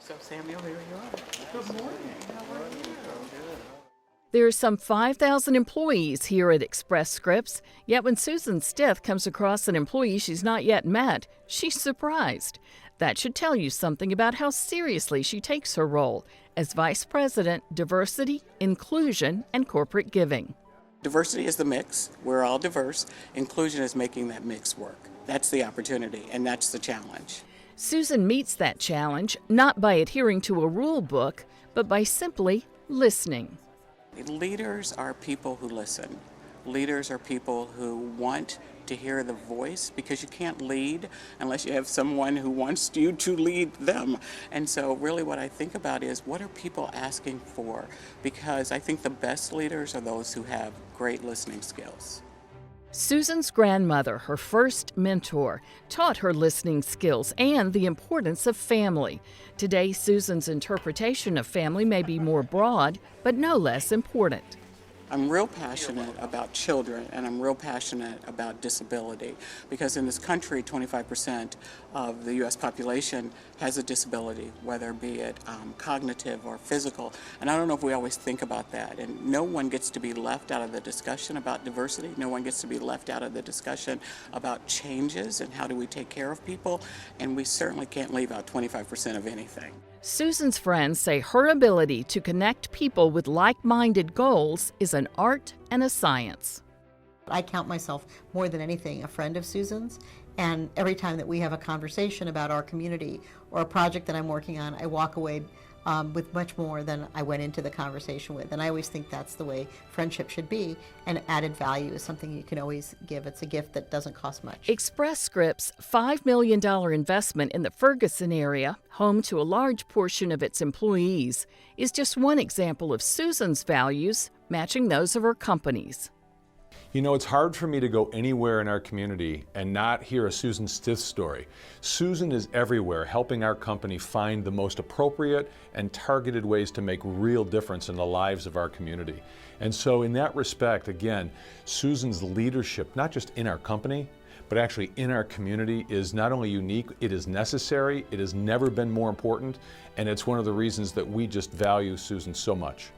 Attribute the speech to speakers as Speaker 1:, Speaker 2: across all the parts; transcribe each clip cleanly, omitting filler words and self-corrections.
Speaker 1: So Samuel, here you are. Good morning. How are you?
Speaker 2: There are some 5,000 employees here at Express Scripts, yet when Susan Stith comes across an employee she's not yet met, she's surprised. That should tell you something about how seriously she takes her role as Vice President, Diversity, Inclusion, and Corporate Giving.
Speaker 1: Diversity is the mix. We're all diverse. Inclusion is making that mix work. That's the opportunity, and that's the challenge.
Speaker 2: Susan meets that challenge not by adhering to a rule book, but by simply listening.
Speaker 1: Leaders are people who listen. Leaders are people who want to hear the voice, because you can't lead unless you have someone who wants you to lead them. And so really what I think about is, what are people asking for? Because I think the best leaders are those who have great listening skills.
Speaker 2: Susan's grandmother, her first mentor, taught her listening skills and the importance of family. Today, Susan's interpretation of family may be more broad, but no less important.
Speaker 1: I'm real passionate about children, and I'm real passionate about disability, because in this country, 25% of the U.S. population has a disability, whether be it cognitive or physical. And I don't know if we always think about that. And no one gets to be left out of the discussion about diversity. No one gets to be left out of the discussion about changes and how do we take care of people. And we certainly can't leave out 25% of anything.
Speaker 2: Susan's friends say her ability to connect people with like-minded goals is an art and a science.
Speaker 3: I count myself more than anything a friend of Susan's, and every time that we have a conversation about our community or a project that I'm working on, I walk away with much more than I went into the conversation with. And I always think that's the way friendship should be, and added value is something you can always give. It's a gift that doesn't cost much.
Speaker 2: Express Scripts' $5 million investment in the Ferguson area, home to a large portion of its employees, is just one example of Susan's values matching those of her company's.
Speaker 4: You know, it's hard for me to go anywhere in our community and not hear a Susan Stith story. Susan is everywhere, helping our company find the most appropriate and targeted ways to make real difference in the lives of our community. And so in that respect, again, Susan's leadership, not just in our company, but actually in our community, is not only unique, it is necessary, it has never been more important, and it's one of the reasons that we just value Susan so much.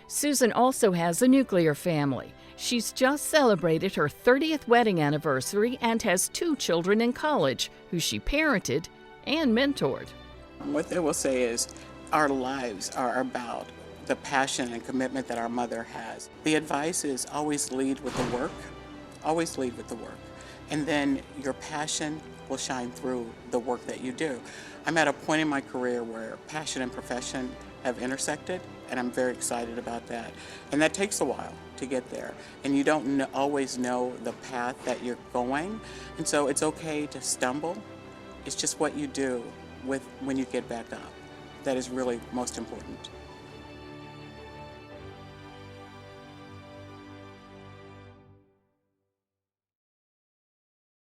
Speaker 2: Susan also has a nuclear family. She's just celebrated her 30th wedding anniversary and has 2 children in college who she parented and mentored.
Speaker 1: What they will say is, our lives are about the passion and commitment that our mother has. The advice is, always lead with the work. Always lead with the work. And then your passion will shine through the work that you do. I'm at a point in my career where passion and profession have intersected, and I'm very excited about that. And that takes a while to get there. And you don't always know the path that you're going. And so it's okay to stumble. It's just what you do when you get back up that is really most important.